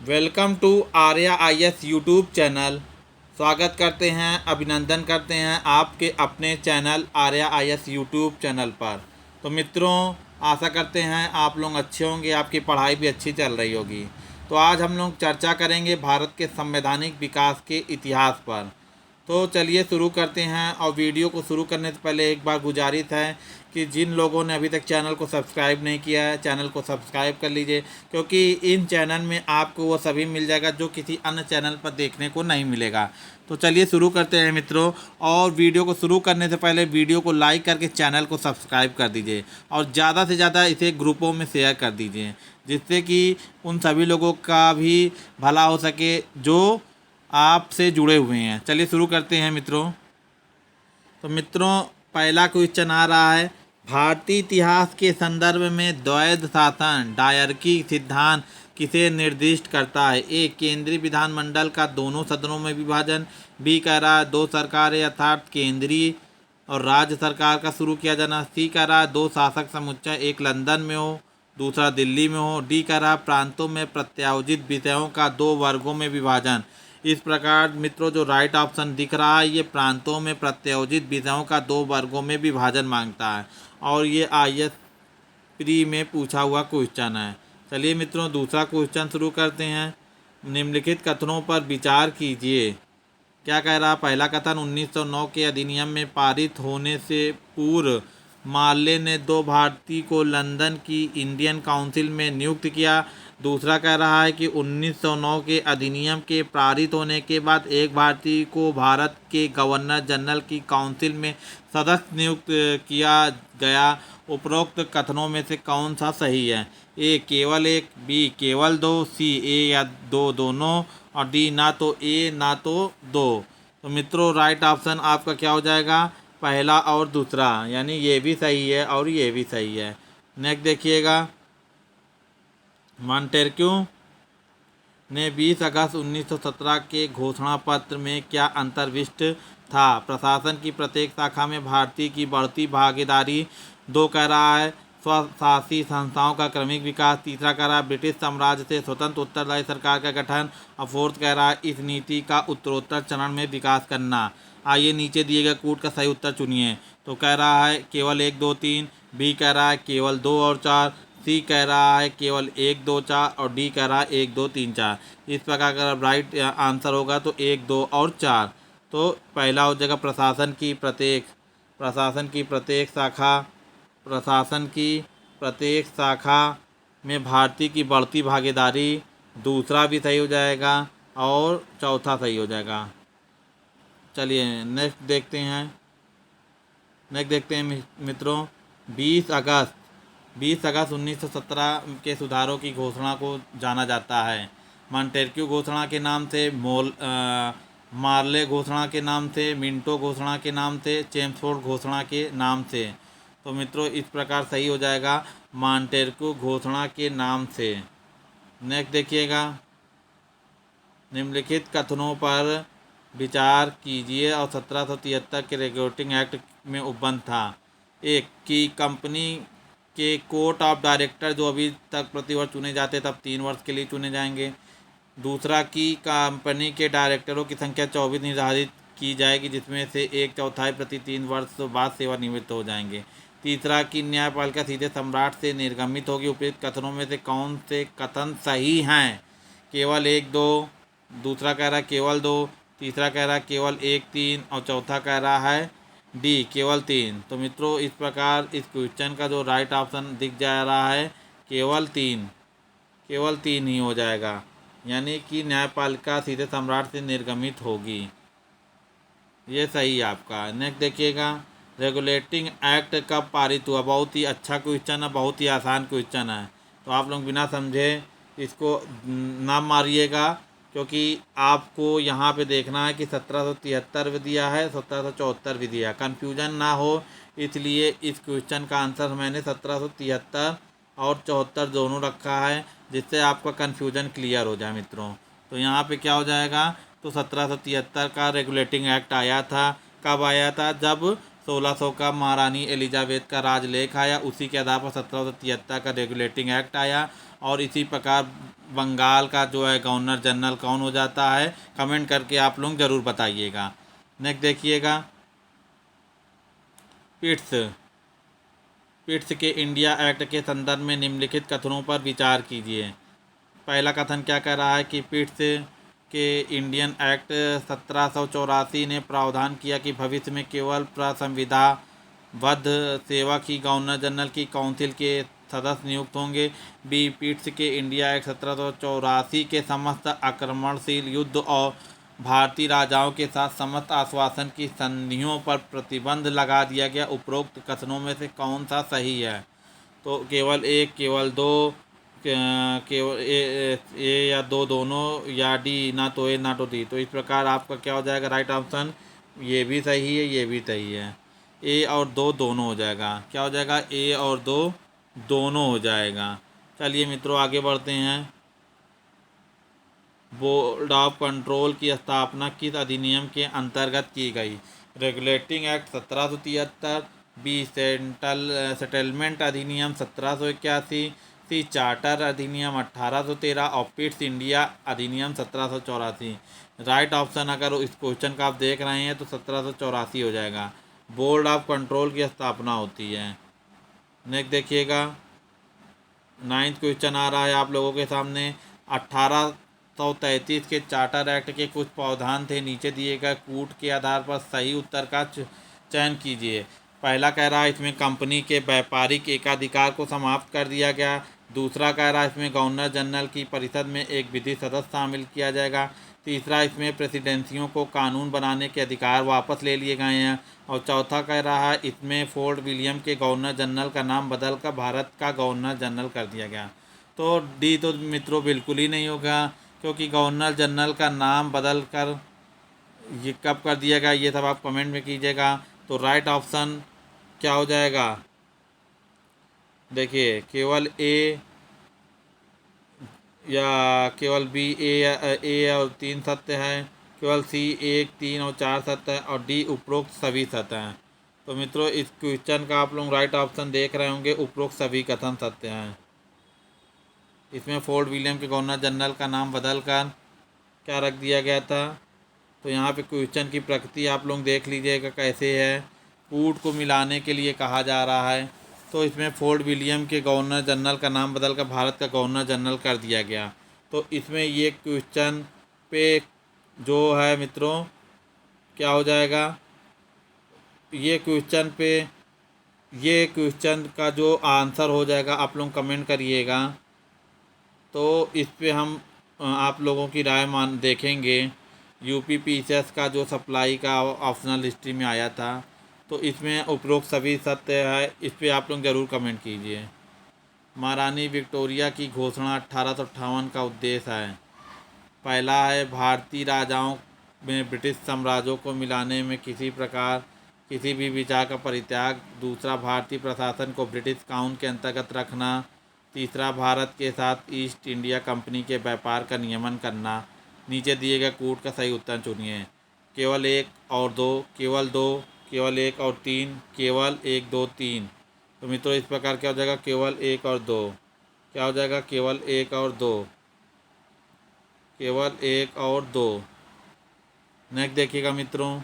Welcome to Arya IAS YouTube channel. स्वागत करते हैं, अभिनंदन करते हैं आपके अपने channel Arya IAS YouTube channel पर। तो मित्रों, आशा करते हैं आप लोग अच्छे होंगे, आपकी पढ़ाई भी अच्छी चल रही होगी। तो आज हम लोग चर्चा करेंगे भारत के संवैधानिक विकास के इतिहास पर। तो चलिए शुरू करते हैं। और वीडियो को शुरू करने से पहले एक बार गुजारिश है कि जिन लोगों ने अभी तक चैनल को सब्सक्राइब नहीं किया है, चैनल को सब्सक्राइब कर लीजिए, क्योंकि इन चैनल में आपको वो सभी मिल जाएगा जो किसी अन्य चैनल पर देखने को नहीं मिलेगा। तो चलिए शुरू करते हैं मित्रों। और वीडियो को शुरू करने से पहले वीडियो को लाइक करके चैनल को सब्सक्राइब कर दीजिए और ज़्यादा से ज़्यादा इसे ग्रुपों में शेयर कर दीजिए, जिससे कि उन सभी लोगों का भी भला हो सके जो आपसे जुड़े हुए हैं। चलिए शुरू करते हैं मित्रों। तो मित्रों, पहला क्वेश्चन आ रहा है, भारतीय इतिहास के संदर्भ में द्वैध शासन डायरकी सिद्धांत किसे निर्दिष्ट करता है? ए, केंद्रीय विधानमंडल का दोनों सदनों में विभाजन। बी कह रहा है दो सरकारें अर्थात केंद्रीय और राज्य सरकार का शुरू किया जाना। सी कह रहा है दो शासक समुच्चय, एक लंदन में हो दूसरा दिल्ली में हो। डी कह रहा है प्रांतों में प्रत्यायोजित विषयों का दो वर्गों में विभाजन। इस प्रकार मित्रों, जो राइट ऑप्शन दिख रहा है ये प्रांतों में प्रत्यायोजित विषयों का दो वर्गों में विभाजन मांगता है, और ये IAS प्री में पूछा हुआ क्वेश्चन है। चलिए मित्रों, दूसरा क्वेश्चन शुरू करते हैं। निम्नलिखित कथनों पर विचार कीजिए। क्या कह रहा? पहला कथन, 1909 के अधिनियम में पारित होने से पूर्व मार्ले ने दो भारतीय को लंदन की इंडियन काउंसिल में नियुक्त किया। दूसरा कह रहा है कि 1909 के अधिनियम के पारित होने के बाद एक भारतीय को भारत के गवर्नर जनरल की काउंसिल में सदस्य नियुक्त किया गया। उपरोक्त कथनों में से कौन सा सही है? ए, केवल एक। बी, केवल दो। सी, ए या दो दोनों। और डी, ना तो ए ना तो दो। तो मित्रों, राइट ऑप्शन आपका क्या हो जाएगा? पहला और दूसरा, यानी ये भी सही है और ये भी सही है। नेक्स्ट देखिएगा, मॉन्टेस्क्यू ने 20 अगस्त 1917 के घोषणा पत्र में क्या अंतर्विष्ट था? प्रशासन की प्रत्येक शाखा में भारतीय की बढ़ती भागीदारी। दो कह रहा है स्वशासी संस्थाओं का क्रमिक विकास। तीसरा कह रहा है ब्रिटिश साम्राज्य से स्वतंत्र उत्तरदायी सरकार का गठन। और फोर्थ कह रहा है इस नीति का उत्तरोत्तर चरण में विकास करना। आइए नीचे दिए गए कूट का सही उत्तर चुनिए। तो कह रहा है केवल एक दो तीन। बी कह रहा है केवल दो और चार। सी कह रहा है केवल एक दो चार। और डी कह रहा है एक दो तीन चार। इस प्रकार अगर राइट आंसर होगा तो एक दो और चार। तो पहला हो जाएगा प्रशासन की प्रत्येक शाखा में भारतीय की बढ़ती भागीदारी। दूसरा भी सही हो जाएगा और चौथा सही हो जाएगा। चलिए नेक्स्ट देखते हैं मित्रों। 20 अगस्त 1917 के सुधारों की घोषणा को जाना जाता है मॉन्टेस्क्यू घोषणा के नाम से, मार्ले घोषणा के नाम से, मिंटो घोषणा के नाम से, चेम्सफोर्ड घोषणा के नाम से। तो मित्रों, इस प्रकार सही हो जाएगा मॉन्टेस्क्यू घोषणा के नाम से। नेक्स्ट देखिएगा, निम्नलिखित कथनों पर विचार कीजिए और 1773 के रेगुलेटिंग एक्ट में उपबंध था। एक, कि कंपनी के कोर्ट ऑफ डायरेक्टर जो अभी तक प्रतिवर्ष चुने जाते तब 3 वर्ष के लिए चुने जाएंगे। दूसरा, कि कंपनी के डायरेक्टरों की संख्या 24 निर्धारित की जाएगी, जिसमें से एक चौथाई प्रति 3 वर्ष बाद सेवानिवृत्त हो जाएंगे। तीसरा, कि न्यायपालिका सीधे सम्राट से निर्गमित होगी। उपयुक्त कथनों में से कौन से कथन सही हैं? केवल एक दो। दूसरा कह रहा है केवल दो। तीसरा कह रहा है केवल एक तीन। और चौथा कह रहा है डी, केवल तीन। तो मित्रों, इस प्रकार इस क्वेश्चन का जो राइट ऑप्शन दिख जा रहा है केवल तीन ही हो जाएगा, यानी कि न्यायपालिका सीधे सम्राट से निर्गमित होगी। ये सही है आपका। नेक्स्ट देखिएगा, रेगुलेटिंग एक्ट कब पारित हुआ? बहुत ही अच्छा क्वेश्चन है, बहुत ही आसान क्वेश्चन है। तो आप लोग बिना समझे इसको ना मारिएगा, क्योंकि आपको यहाँ पे देखना है कि 1773 भी दिया है, 1774 भी दिया है, कन्फ्यूजन ना हो इसलिए इस क्वेश्चन का आंसर मैंने 1773 और 74 दोनों रखा है, जिससे आपका कन्फ्यूजन क्लियर हो जाए मित्रों। तो यहाँ पे क्या हो जाएगा? तो 1773 का रेगुलेटिंग एक्ट आया था। कब आया था? जब 1600 का महारानी एलिजाबेथ का राजलेख आया, उसी के आधार पर 1773 का रेगुलेटिंग एक्ट आया। और इसी प्रकार बंगाल का जो है गवर्नर जनरल कौन हो जाता है, कमेंट करके आप लोग ज़रूर बताइएगा। नेक्स्ट देखिएगा, पिट्स पिट्स के इंडिया एक्ट के संदर्भ में निम्नलिखित कथनों पर विचार कीजिए। पहला कथन क्या कह रहा है कि पिट्स के इंडियन एक्ट 1784 ने प्रावधान किया कि भविष्य में केवल प्रसंविधाबद्ध सेवक ही गवर्नर जनरल की काउंसिल के सदस्य नियुक्त होंगे। बी, पिट्स के इंडिया एक्ट 1784 के समस्त आक्रमणशील युद्ध और भारतीय राजाओं के साथ समस्त आश्वासन की संधियों पर प्रतिबंध लगा दिया गया। उपरोक्त कथनों में से कौन सा सही है? तो केवल एक, केवल दो, केवल ए या दो दोनों, या डी ना तो ए ना तो डी। तो इस प्रकार आपका क्या हो जाएगा राइट ऑप्शन? ये भी सही है, ये भी सही है। ए और दो दोनों हो जाएगा। क्या हो जाएगा? ए और दो दोनों हो जाएगा। चलिए मित्रों आगे बढ़ते हैं। बोर्ड ऑफ कंट्रोल की स्थापना किस अधिनियम के अंतर्गत की गई? रेगुलेटिंग एक्ट 1773, बी सेटलमेंट अधिनियम 1781, सी चार्टर अधिनियम 1813 और पिट्स इंडिया अधिनियम 1784। राइट ऑप्शन अगर इस क्वेश्चन का आप देख रहे हैं तो 1784 हो जाएगा। बोर्ड ऑफ कंट्रोल की स्थापना होती है। नेक्स्ट देखिएगा, 9th क्वेश्चन आ रहा है आप लोगों के सामने। 1833 के चार्टर एक्ट के कुछ प्रावधान थे, नीचे दिए गए कूट के आधार पर सही उत्तर का चयन कीजिए। पहला कह रहा है इसमें कंपनी के व्यापारिक एकाधिकार को समाप्त कर दिया गया। दूसरा कह रहा है इसमें गवर्नर जनरल की परिषद में एक विधि सदस्य शामिल किया जाएगा। तीसरा, इसमें प्रेसिडेंसियों को कानून बनाने के अधिकार वापस ले लिए गए हैं। और चौथा कह रहा है इसमें फोर्ट विलियम के गवर्नर जनरल का नाम बदलकर भारत का गवर्नर जनरल कर दिया गया। तो डी तो मित्रों बिल्कुल ही नहीं होगा, क्योंकि गवर्नर जनरल का नाम बदल कर ये कब कर दिया गया, ये सब आप कमेंट में कीजिएगा। तो राइट ऑप्शन क्या हो जाएगा? देखिए, केवल ए या केवल बी, ए और 3 सत्य है, केवल सी 1, 3 और 4 सत्य है, और डी उपरोक्त सभी सत्य हैं। तो मित्रों इस क्वेश्चन का आप लोग राइट ऑप्शन देख रहे होंगे, उपरोक्त सभी कथन सत्य हैं। इसमें फोर्ट विलियम के गवर्नर जनरल का नाम बदल कर क्या रख दिया गया था। तो यहाँ पे क्वेश्चन की प्रकृति आप लोग देख लीजिएगा कैसे है। कूट को मिलाने के लिए कहा जा रहा है, तो इसमें फोर्ट विलियम के गवर्नर जनरल का नाम बदलकर भारत का गवर्नर जनरल कर दिया गया। तो इसमें ये क्वेश्चन पे जो है मित्रों क्या हो जाएगा, ये क्वेश्चन का जो आंसर हो जाएगा आप लोग कमेंट करिएगा। तो इस पे हम आप लोगों की राय मान देखेंगे। यूपी पीसीएस का जो सप्लाई का ऑप्शनल हिस्ट्री में आया था, तो इसमें उपरोक्त सभी सत्य है। इस पे आप लोग ज़रूर कमेंट कीजिए। महारानी विक्टोरिया की घोषणा 1858 का उद्देश्य है। पहला है भारतीय राजाओं में ब्रिटिश साम्राज्यों को मिलाने में किसी प्रकार किसी भी विचार का परित्याग। दूसरा, भारतीय प्रशासन को ब्रिटिश काउंट के अंतर्गत रखना। तीसरा, भारत के साथ ईस्ट इंडिया कंपनी के व्यापार का नियमन करना। नीचे दिए गए कूट का सही उत्तर चुनिए। केवल एक और दो, केवल दो, केवल एक और तीन, केवल एक, दो, तीन। तो मित्रों इस प्रकार क्या हो जाएगा? केवल एक और दो। क्या हो जाएगा? केवल एक और दो, केवल एक और दो। नेक्स्ट देखिएगा मित्रों,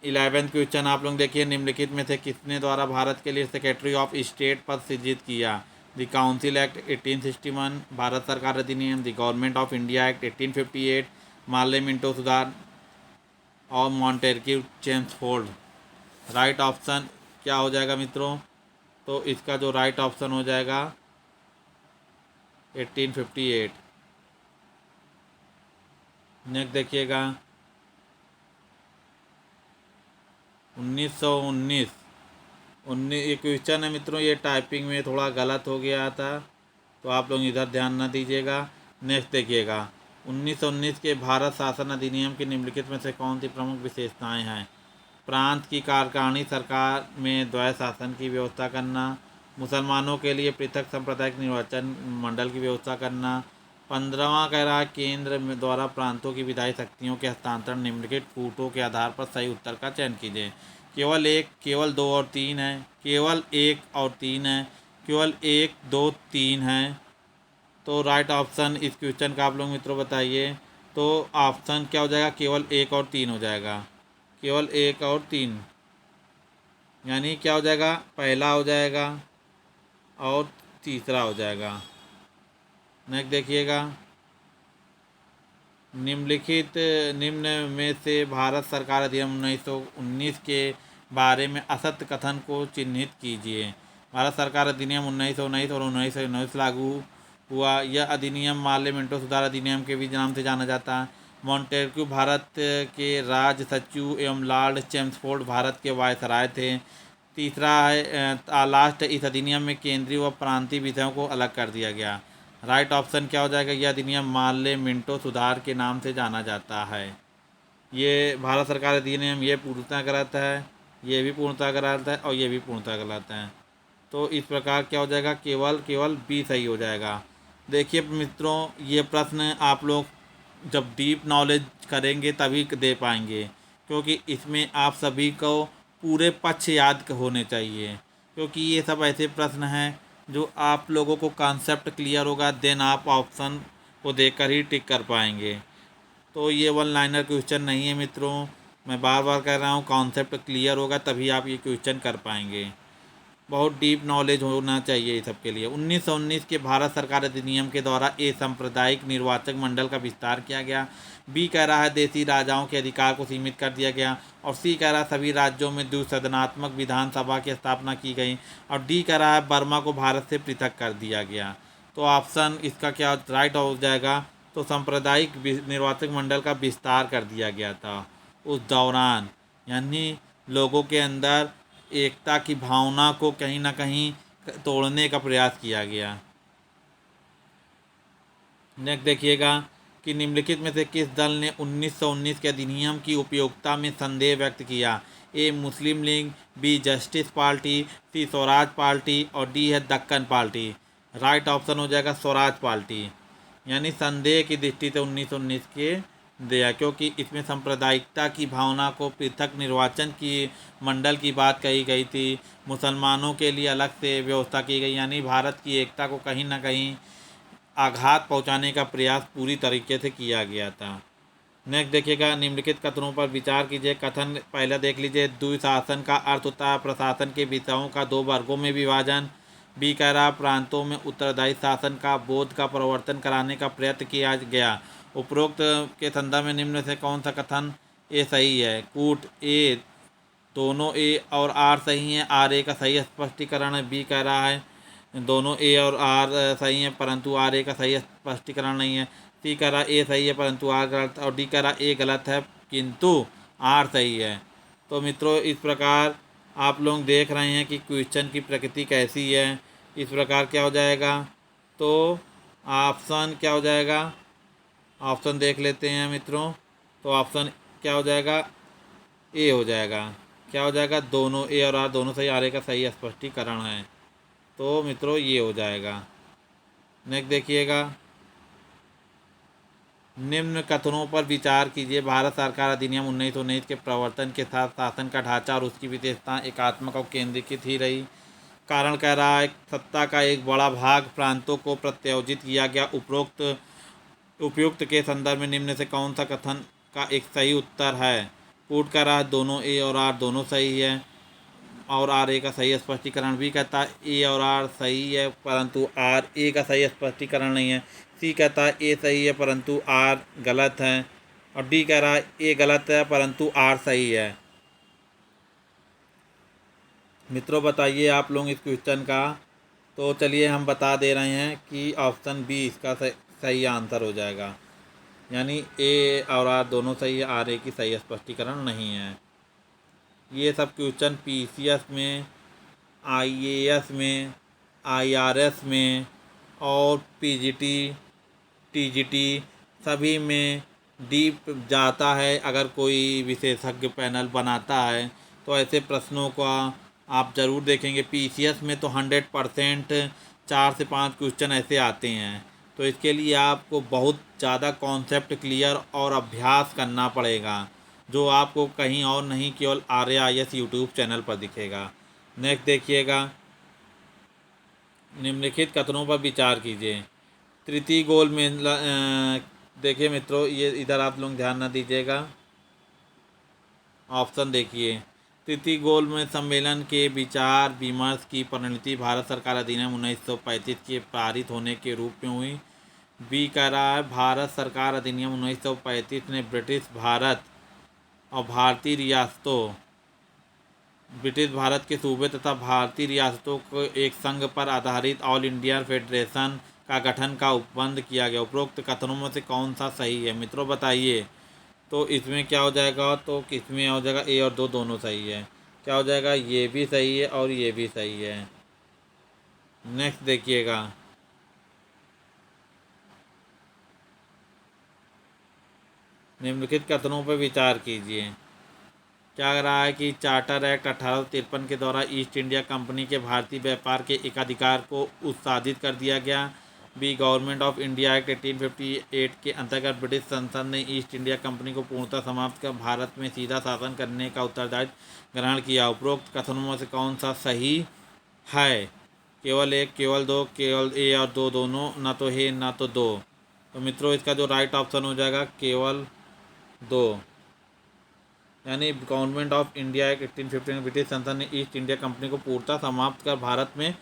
11th क्वेश्चन आप लोग देखिए, निम्नलिखित में से किसने द्वारा भारत के लिए सेक्रेटरी ऑफ स्टेट पद सृजित किया? द काउंसिल एक्ट 1861, भारत सरकार अधिनियम, the government of India act 1858, Morley Minto सुधार और मॉन्टेग्यू चेम्सफोर्ड। राइट ऑप्शन क्या हो जाएगा मित्रों? तो इसका जो राइट ऑप्शन हो जाएगा 1858। नेक्स्ट देखिएगा, 1919 ये क्वेश्चन है मित्रों, ये टाइपिंग में थोड़ा गलत हो गया था, तो आप लोग इधर ध्यान ना दीजिएगा। नेक्स्ट देखिएगा, 1919 के भारत शासन अधिनियम की निम्नलिखित में से कौन सी प्रमुख विशेषताएं हैं? प्रांत की कार्यकारिणी सरकार में द्वैध शासन की व्यवस्था करना। मुसलमानों के लिए पृथक सांप्रदायिक निर्वाचन मंडल की व्यवस्था करना। 15वां कह रहा है केंद्र में द्वारा प्रांतों की विधायी शक्तियों के हस्तांतरण। निम्नलिखित कूटों के आधार पर सही उत्तर का चयन कीजिए। केवल एक, केवल दो और तीन है, केवल एक और तीन है, केवल एक, दो, तीन है, तो राइट ऑप्शन इस क्वेश्चन का आप लोग मित्रों बताइए। तो ऑप्शन क्या हो जाएगा, केवल 1 और 3 हो जाएगा, केवल 1 और 3, यानी क्या हो जाएगा, पहला हो जाएगा और तीसरा हो जाएगा। नेक्स्ट देखिएगा, निम्नलिखित निम्न में से भारत सरकार अधिनियम 1919 के बारे में असत्य कथन को चिन्हित कीजिए। भारत सरकार अधिनियम 1919 और 1919 लागू हुआ। यह अधिनियम मार्ले मिंटो सुधार अधिनियम के भी नाम से जाना जाता है। मॉन्टेस्क्यू भारत के राज्य सचिव एवं लॉर्ड चेम्सफोर्ड भारत के वायसराय थे। तीसरा है लास्ट, इस अधिनियम में केंद्रीय व प्रांतीय विषयों को अलग कर दिया गया। राइट ऑप्शन क्या हो जाएगा, यह अधिनियम मार्ले मिंटो सुधार के नाम से जाना जाता है। ये भारत सरकार अधिनियम ये पूर्णतः गलत है, ये भी पूर्णतः गलत है और ये भी पूर्णतः गलत है। तो इस प्रकार क्या हो जाएगा, केवल केवल बी सही हो जाएगा। देखिए मित्रों, ये प्रश्न आप लोग जब डीप नॉलेज करेंगे तभी दे पाएंगे, क्योंकि इसमें आप सभी को पूरे पक्ष याद होने चाहिए, क्योंकि ये सब ऐसे प्रश्न हैं जो आप लोगों को कॉन्सेप्ट क्लियर होगा, देन आप ऑप्शन को देखकर ही टिक कर पाएंगे। तो ये वन लाइनर क्वेश्चन नहीं है मित्रों, मैं बार बार कह रहा हूँ, कॉन्सेप्ट क्लियर होगा तभी आप ये क्वेश्चन कर पाएंगे। बहुत डीप नॉलेज होना चाहिए ये सब के लिए। 1919 के भारत सरकार अधिनियम के द्वारा सांप्रदायिक निर्वाचक मंडल का विस्तार किया गया। बी कह रहा है देशी राजाओं के अधिकार को सीमित कर दिया गया। और सी कह रहा है सभी राज्यों में द्विसदनात्मक विधानसभा की स्थापना की गई। और डी कह रहा है बर्मा को भारत से पृथक कर दिया गया। तो ऑप्शन इसका क्या राइट हो जाएगा, तो सांप्रदायिक निर्वाचक मंडल का विस्तार कर दिया गया था उस दौरान, यानी लोगों के अंदर एकता की भावना को कहीं ना कहीं तोड़ने का प्रयास किया गया। नेक्स्ट देखिएगा कि निम्नलिखित में से किस दल ने 1919 के अधिनियम की उपयोगिता में संदेह व्यक्त किया। ए मुस्लिम लीग, बी जस्टिस पार्टी, सी स्वराज पार्टी और डी है दक्कन पार्टी। राइट ऑप्शन हो जाएगा स्वराज पार्टी, यानी संदेह की दृष्टि से 1919 के दिया, क्योंकि इसमें सांप्रदायिकता की भावना को पृथक निर्वाचन की मंडल की बात कही गई थी, मुसलमानों के लिए अलग से व्यवस्था की गई, यानी भारत की एकता को कहीं ना कहीं आघात पहुंचाने का प्रयास पूरी तरीके से किया गया था। नेक्स्ट देखिएगा, निम्नलिखित कथनों पर विचार कीजिए। कथन पहला देख लीजिए, द्विशासन का अर्थ होता है प्रशासन के विषयों का 2 वर्गों में विभाजन। बी कह रहा प्रांतों में उत्तरदायी शासन का बोध का प्रवर्तन कराने का प्रयत्न किया गया। उपरोक्त के संदर्भ में निम्न से कौन सा कथन ए सही है। कूट ए, दोनों ए और आर सही हैं, आर ए का सही स्पष्टीकरण है। बी कह रहा है दोनों ए और आर सही हैं परंतु आर ए का सही स्पष्टीकरण नहीं है। सी कह रहा ए सही है परंतु आर गलत, और डी कह रहा ए गलत है किंतु आर सही है। तो मित्रों, इस प्रकार आप लोग देख रहे हैं कि क्वेश्चन की प्रकृति कैसी है। इस प्रकार क्या हो जाएगा, तो ऑप्शन क्या हो जाएगा, ऑप्शन देख लेते हैं मित्रों। तो ऑप्शन क्या हो जाएगा, ए हो जाएगा। क्या हो जाएगा, दोनों ए और आर दोनों सही, आर ए का सही स्पष्टीकरण है। तो मित्रों ये हो जाएगा। नेक्स्ट देखिएगा, निम्न कथनों पर विचार कीजिए। भारत सरकार अधिनियम 1919 के प्रवर्तन के साथ शासन का ढांचा और उसकी विशेषताएं एकात्मक और केंद्रीकृत ही रही। कारण कह रहा है सत्ता का एक बड़ा भाग प्रांतों को प्रत्यायोजित किया गया। उपयुक्त के संदर्भ में निम्न से कौन सा कथन का एक सही उत्तर है। कूट कह रहा है दोनों ए और आर दोनों सही है और आर ए का सही स्पष्टीकरण। भी कहता है ए और आर सही है परंतु आर ए का सही स्पष्टीकरण नहीं है। सी कहता है ए सही है परंतु आर गलत है, और डी कह रहा है ए गलत है परंतु आर सही है। मित्रों बताइए आप लोग इस क्वेश्चन का। तो चलिए हम बता दे रहे हैं कि ऑप्शन बी इसका सही आंसर हो जाएगा, यानी ए और आर दोनों सही है, आर ए की सही स्पष्टीकरण नहीं है। ये सब क्वेश्चन पीसीएस में, आईएएस में, आईआरएस में और पीजीटी, टीजीटी सभी में डीप जाता है। अगर कोई विशेषज्ञ पैनल बनाता है तो ऐसे प्रश्नों का आप ज़रूर देखेंगे। पीसीएस में तो 100% 4 से 5 क्वेश्चन ऐसे आते हैं। तो इसके लिए आपको बहुत ज़्यादा कॉन्सेप्ट क्लियर और अभ्यास करना पड़ेगा, जो आपको कहीं और नहीं केवल RAIS यूट्यूब चैनल पर दिखेगा। नेक्स्ट देखिएगा, निम्नलिखित कथनों पर विचार कीजिए। तृतीय गोल में देखिए मित्रों, ये इधर आप लोग ध्यान ना दीजिएगा, ऑप्शन देखिए। तृतीय गोल में सम्मेलन के विचार विमर्श की परिणति भारत सरकार अधिनियम 1935 के पारित होने के रूप में हुई। बी कह रहा है भारत सरकार अधिनियम 1935 ने और ब्रिटिश भारत के सूबे तथा भारतीय रियासतों को एक संघ पर आधारित ऑल इंडिया फेडरेशन का गठन का उपबंध किया गया। उपरोक्त कथनों में से कौन सा सही है मित्रों, बताइए। तो इसमें क्या हो जाएगा, तो किसमें हो जाएगा, ए और दो दोनों सही है। क्या हो जाएगा, ये भी सही है और ये भी सही है। नेक्स्ट देखिएगा, निम्नलिखित कथनों पर विचार कीजिए। क्या कह रहा है कि चार्टर एक्ट 1853 के द्वारा ईस्ट इंडिया कंपनी के भारतीय व्यापार के एकाधिकार को उत्साहित कर दिया गया। B government of India act 1858 के अंतर्गत ब्रिटिश संसद ने ईस्ट इंडिया कंपनी को पूर्णतः समाप्त कर भारत में सीधा शासन करने का उत्तरदायित्व ग्रहण किया। उपरोक्त कथनों में से कौन सा सही है? केवल एक, केवल दो, केवल ए और दो दोनों, ना तो है ना तो दो। तो मित्रों इसका जो राइट ऑप्शन हो जाएगा केवल दो, यानी गवर्नमेंट ऑफ इंडिया एक्ट 1815 में ब्रिटिश संसद ने ईस्ट इंडिया कंपनी को पूर्णतः समाप्त कर भारत में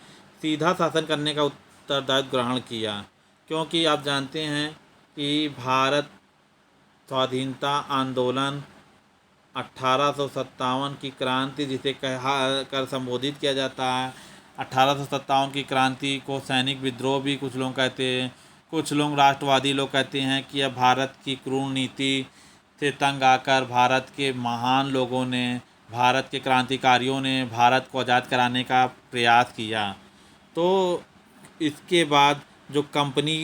सीधा शासन करने का उत्तरदायित्व ग्रहण किया। क्योंकि आप जानते हैं कि भारत स्वाधीनता आंदोलन 1857 की क्रांति जिसे कहा कर संबोधित किया जाता है, 1857 की क्रांति को सैनिक विद्रोह भी कुछ लोग कहते हैं। कुछ लोग राष्ट्रवादी लोग कहते हैं कि यह भारत की क्रूर नीति से तंग आकर भारत के महान लोगों ने, भारत के क्रांतिकारियों ने भारत को आज़ाद कराने का प्रयास किया। तो इसके बाद जो कंपनी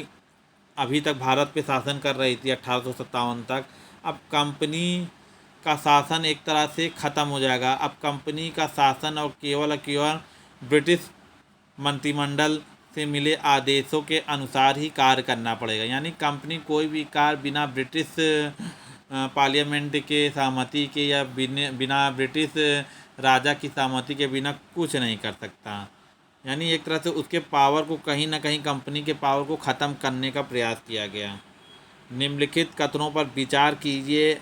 अभी तक भारत पे शासन कर रही थी 1857 तक, अब कंपनी का शासन एक तरह से ख़त्म हो जाएगा। अब कंपनी का शासन और केवल ब्रिटिश मंत्रिमंडल से मिले आदेशों के अनुसार ही कार्य करना पड़ेगा। यानी कंपनी कोई भी कार्य बिना ब्रिटिश पार्लियामेंट के सहमति के या बिना ब्रिटिश राजा की सहमति के बिना कुछ नहीं कर सकता। यानी एक तरह से उसके पावर को कहीं ना कहीं कंपनी के पावर को ख़त्म करने का प्रयास किया गया। निम्नलिखित कथनों पर विचार कीजिए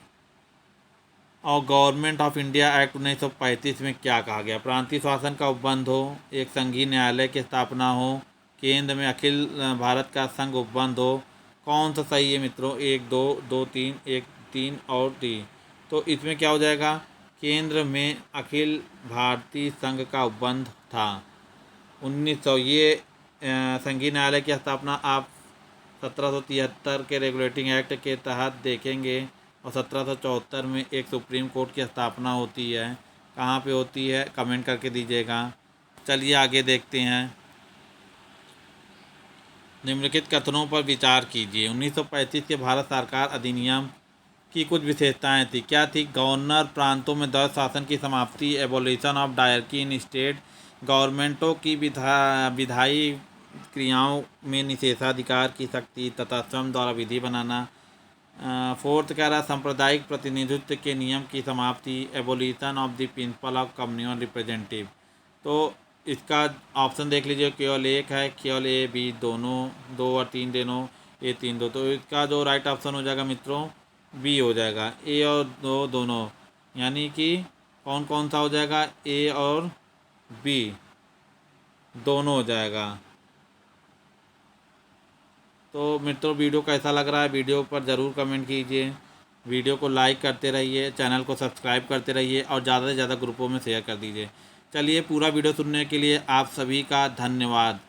और गवर्नमेंट ऑफ इंडिया एक्ट 1935 में क्या कहा गया। प्रांतीय शासन का उपबंध हो, एक संघीय न्यायालय की स्थापना हो, केंद्र में अखिल भारत का संघ उपबंध हो। कौन सा सही है मित्रों? एक, दो, दो, तीन, एक, तीन और तीन। तो इसमें क्या हो जाएगा, केंद्र में अखिल भारतीय संघ का उपबंध था 1900। ये संघीय न्यायालय की स्थापना आप 1773 के रेगुलेटिंग एक्ट के तहत देखेंगे और 1774 में एक सुप्रीम कोर्ट की स्थापना होती है। कहाँ पे होती है कमेंट करके दीजिएगा। चलिए आगे देखते हैं। निम्नलिखित कथनों पर विचार कीजिए। 1935 के भारत सरकार अधिनियम की कुछ विशेषताएं थी। क्या थी? गवर्नर प्रांतों में दर शासन की समाप्ति, abolition of diarchy in state, गवर्नमेंटों की विधायी क्रियाओं में निषेधाधिकार की शक्ति तथा स्वयं द्वारा विधि बनाना। फोर्थ कह रहा सांप्रदायिक प्रतिनिधित्व के नियम की समाप्ति, abolition of the principle of communal representative. तो इसका ऑप्शन देख लीजिए, केवल एक है, केवल ए बी दोनों, दो और तीन दोनों, ए तीन दो। तो इसका जो राइट ऑप्शन हो जाएगा मित्रों बी हो जाएगा, ए और दो दोनों। यानी कि कौन कौन सा हो जाएगा, ए और बी दोनों हो जाएगा। तो मित्रों वीडियो कैसा लग रहा है, वीडियो पर ज़रूर कमेंट कीजिए। वीडियो को लाइक करते रहिए, चैनल को सब्सक्राइब करते रहिए और ज़्यादा से ज़्यादा ग्रुपों में शेयर कर दीजिए। चलिए पूरा वीडियो सुनने के लिए आप सभी का धन्यवाद।